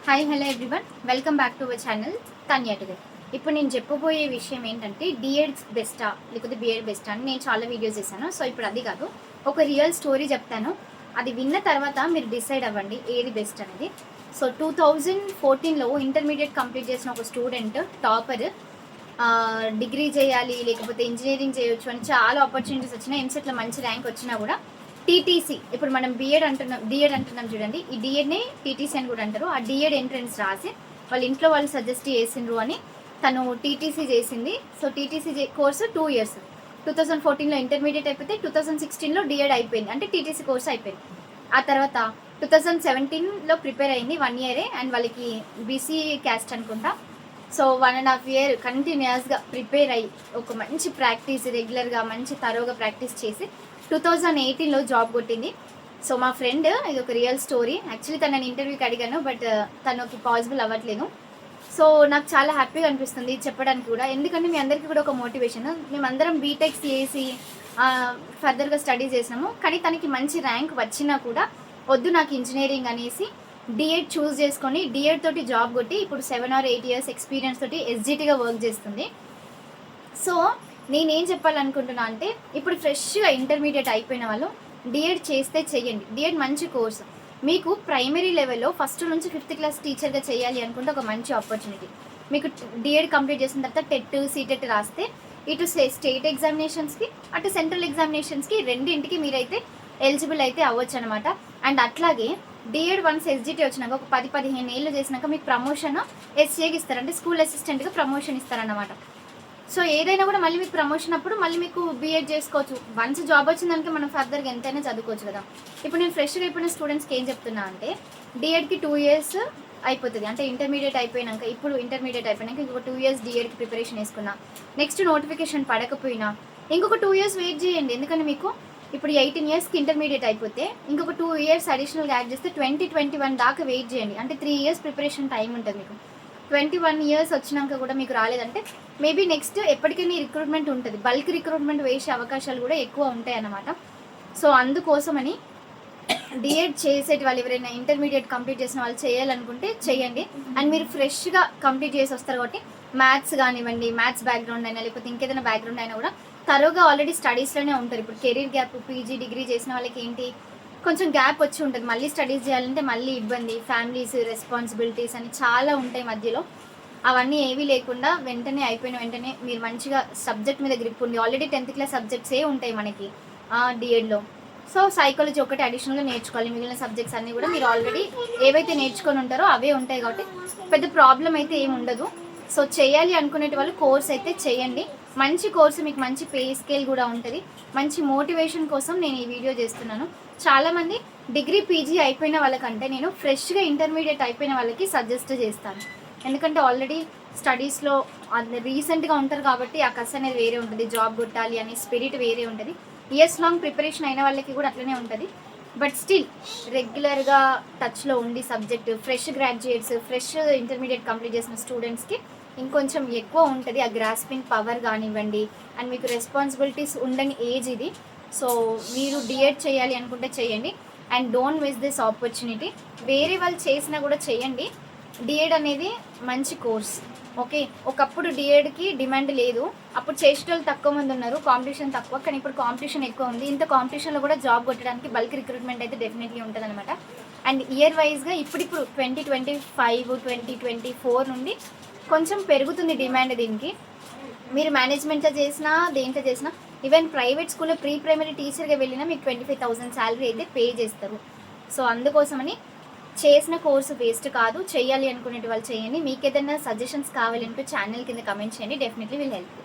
Hi hello everyone, welcome back to our channel Tanya today. ఇప్పుడు నేను చెప్పబోయే విషయం ఏంటంటే డిఎడ్ బెస్టా లేకపోతే బిఎడ్ బెస్టా అని నేను చాలా వీడియోస్ చేశాను. సో ఇప్పుడు అది కాదు, ఒక రియల్ స్టోరీ చెప్తాను. అది విన్న తర్వాత మీరు డిసైడ్ అవ్వండి ఏది బెస్ట్ అనేది. సో 2014లో ఇంటర్మీడియట్ కంప్లీట్ చేసిన ఒక స్టూడెంట్ టాపర్, డిగ్రీ చేయాలి లేకపోతే ఇంజనీరింగ్ చేయొచ్చు అని చాలా ఆపర్చునిటీస్ వచ్చినాయి. ఎంసెట్లో మంచి ర్యాంక్ వచ్చినా కూడా టీటీసీ, ఇప్పుడు మనం డిఎడ్ అంటున్నాం చూడండి, ఈ డిఎడ్ని టీటీసీ అని కూడా అంటారు. ఆ డిఎడ్ ఎంట్రన్స్ రాసి వాళ్ళ ఇంట్లో వాళ్ళు సజెస్ట్ చేసిండ్రు అని తను టీటీసీ చేసింది. సో టీటీసీ కోర్సు 2 years, 2014లో ఇంటర్మీడియట్ అయిపోతే 2016లో డిఎడ్ అయిపోయింది, అంటే టీటీసీ కోర్స్ అయిపోయింది. ఆ తర్వాత 2017లో ప్రిపేర్ అయింది, 1 year, అండ్ వాళ్ళకి బీసీ క్యాస్ట్ అనుకుంటా. సో 1.5 year కంటిన్యూస్గా ప్రిపేర్ అయ్యి ఒక మంచి ప్రాక్టీస్, రెగ్యులర్గా మంచి తరోగా ప్రాక్టీస్ చేసి 2018లో జాబ్ కొట్టింది. సో మా ఫ్రెండ్, ఇది ఒక రియల్ స్టోరీ. యాక్చువల్లీ తనని ఇంటర్వ్యూకి అడిగాను, బట్ తనకి పాసిబుల్ అవ్వట్లేదు. సో నాకు చాలా హ్యాపీగా అనిపిస్తుంది చెప్పడానికి కూడా, ఎందుకంటే మీ అందరికీ కూడా ఒక మోటివేషన్. మేమందరం బీటెక్ చేసి ఫర్దర్గా స్టడీ చేసినాము, కానీ తనకి మంచి ర్యాంక్ వచ్చినా కూడా వద్దు నాకు ఇంజనీరింగ్ అనేసి డిఎడ్ చూస్ చేసుకొని డిఎడ్ తోటి జాబ్ కొట్టి ఇప్పుడు 7 or 8 years ఎక్స్పీరియన్స్ తోటి ఎస్జిటిగా వర్క్ చేస్తుంది. సో నేనేం చెప్పాలనుకుంటున్నా అంటే, ఇప్పుడు ఫ్రెష్గా ఇంటర్మీడియట్ అయిపోయిన వాళ్ళు డిఎడ్ చేస్తే చెయ్యండి. డిఎడ్ మంచి కోర్సు. మీకు ప్రైమరీ లెవెల్లో ఫస్ట్ నుంచి 5th class టీచర్గా చేయాలి అనుకుంటే ఒక మంచి ఆపర్చునిటీ. మీకు డిఎడ్ కంప్లీట్ చేసిన తర్వాత టెట్, సీటెట్ రాస్తే ఇటు స్టేట్ ఎగ్జామినేషన్స్కి అటు సెంట్రల్ ఎగ్జామినేషన్స్కి రెండింటికి మీరైతే ఎలిజిబుల్ అయితే అవ్వచ్చు అనమాట. అండ్ అట్లాగే డిఎడ్ వన్స్ ఎస్జిటి వచ్చినాక ఒక 10-15 ఏళ్ళు చేసినాక మీకు ప్రమోషన్ ఎస్ఏకి ఇస్తారు, అంటే స్కూల్ అసిస్టెంట్గా ప్రమోషన్ ఇస్తారన్నమాట. సో ఏదైనా కూడా మళ్ళీ మీకు ప్రమోషన్ అప్పుడు మళ్ళీ మీకు బీఎడ్ చేసుకోవచ్చు. వన్స్ జాబ్ వచ్చిందానికి మనం ఫర్దర్గా ఎంతైనా చదువుకోవచ్చు కదా. ఇప్పుడు నేను ఫ్రెష్గా అయిపోయిన స్టూడెంట్స్కి ఏం చెప్తున్నా అంటే, డిఎడ్కి 2 years అయిపోతుంది, అంటే ఇంటర్మీడియట్ అయిపోయినాక, ఇప్పుడు ఇంటర్మీడియట్ అయిపోయినాక ఇంకొక 2 years డిఎడ్కి ప్రిపరేషన్ వేసుకున్నా, నెక్స్ట్ నోటిఫికేషన్ పడకపోయినా ఇంకొక 2 years వెయిట్ చేయండి. ఎందుకంటే మీకు ఇప్పుడు 18 yearsకి ఇంటర్మీడియట్ అయిపోతే ఇంకొక 2 years అడిషనల్గా యాడ్ చేస్తే 2021 దాకా వెయిట్ చేయండి. అంటే 3 years ప్రిపరేషన్ టైం ఉంటుంది మీకు. 21 years వచ్చినాక కూడా మీకు రాలేదంటే మేబీ నెక్స్ట్ ఎప్పటికైనా రిక్రూట్మెంట్ ఉంటుంది, బల్క్ రిక్రూట్మెంట్ వేసే అవకాశాలు కూడా ఎక్కువ ఉంటాయి అన్నమాట. సో అందుకోసమని డిఎడ్ చేసేటి వాళ్ళు ఎవరైనా ఇంటర్మీడియట్ కంప్లీట్ చేసిన వాళ్ళు చేయాలనుకుంటే చేయండి. అండ్ మీరు ఫ్రెష్గా కంప్లీట్ చేసి వస్తారు కాబట్టి మ్యాథ్స్ కానివ్వండి, మ్యాథ్స్ బ్యాక్గ్రౌండ్ అయినా లేకపోతే ఇంకేదైనా బ్యాక్గ్రౌండ్ అయినా కూడా తరోగా ఆల్రెడీ స్టడీస్లోనే ఉంటారు. ఇప్పుడు కెరీర్ గ్యాప్, పీజీ డిగ్రీ చేసిన వాళ్ళకి ఏంటి కొంచెం గ్యాప్ వచ్చి ఉంటుంది, మళ్ళీ స్టడీస్ చేయాలంటే మళ్ళీ ఇబ్బంది, ఫ్యామిలీస్ రెస్పాన్సిబిలిటీస్ అని చాలా ఉంటాయి మధ్యలో. అవన్నీ ఏవీ లేకుండా వెంటనే అయిపోయిన వెంటనే మీరు మంచిగా సబ్జెక్ట్ మీద గ్రిప్ ఉంది. ఆల్రెడీ 10th class సబ్జెక్ట్సే ఉంటాయి మనకి డిఎడ్లో. సో సైకాలజీ ఒకటి అడిషనల్గా నేర్చుకోవాలి, మిగిలిన సబ్జెక్ట్స్ అన్నీ కూడా మీరు ఆల్రెడీ ఏవైతే నేర్చుకొని ఉంటారో అవే ఉంటాయి కాబట్టి పెద్ద ప్రాబ్లం అయితే ఏమి ఉండదు. సో చేయాలి అనుకునే వాళ్ళు కోర్స్ అయితే చేయండి. మంచి కోర్సు, మీకు మంచి పే స్కేల్ కూడా ఉంటుంది. మంచి మోటివేషన్ కోసం నేను ఈ వీడియో చేస్తున్నాను. చాలామంది డిగ్రీ పీజీ అయిపోయిన వాళ్ళకంటే నేను ఫ్రెష్గా ఇంటర్మీడియట్ అయిపోయిన వాళ్ళకి సజెస్ట్ చేస్తాను. ఎందుకంటే ఆల్రెడీ స్టడీస్లో రీసెంట్గా ఉంటారు కాబట్టి ఆ కస్ అనేది వేరే ఉంటుంది, జాబ్ కొట్టాలి అనే స్పిరిట్ వేరే ఉంటుంది. ఇయర్స్ లాంగ్ ప్రిపరేషన్ అయిన వాళ్ళకి కూడా అట్లనే ఉంటుంది. బట్ స్టిల్ రెగ్యులర్గా టచ్లో ఉండి subject, fresh graduates, fresh intermediate complete చేసిన స్టూడెంట్స్కి ఇంకొంచెం ఎక్కువ ఉంటుంది ఆ గ్రాస్పింగ్ పవర్ కానివ్వండి. అండ్ మీకు రెస్పాన్సిబిలిటీస్ ఉండని ఏజ్ ఇది. సో మీరు డిఎడ్ చేయాలి అనుకుంటే చేయండి. And don't miss this opportunity. వేరే వాళ్ళు చేసినా కూడా చేయండి. డిఎడ్ అనేది మంచి కోర్స్. ఓకే, ఒకప్పుడు డిఎడ్కి డిమాండ్ లేదు, అప్పుడు చేసేటోళ్ళు తక్కువ మంది ఉన్నారు, కాంపిటీషన్ తక్కువ. కానీ ఇప్పుడు కాంపిటీషన్ ఎక్కువ ఉంది. ఇంత కాంపిటీషన్లో కూడా జాబ్ కొట్టడానికి బల్క్ రిక్రూట్మెంట్ అయితే డెఫినెట్లీ ఉంటుంది అనమాట. అండ్ ఇయర్ వైజ్గా ఇప్పుడు 2025, 2024 నుండి కొంచెం పెరుగుతుంది డిమాండ్ దీనికి. మీరు మేనేజ్మెంట్లో చేసినా దేంట్లో చేసినా, ఈవెన్ ప్రైవేట్ స్కూల్లో ప్రీ ప్రైమరీ టీచర్గా వెళ్ళినా మీకు 25,000 శాలరీ అయితే పే చేస్తారు. సో అందుకోసమని చేసిన కోర్సు వేస్ట్ కాదు. చేయాలి అనుకునే వాళ్ళు చేయండి. మీకు ఏదైనా సజెషన్స్ కావాలంటే ఛానల్ కింద కమెంట్ చేయండి, డెఫినెట్లీ విల్ హెల్ప్.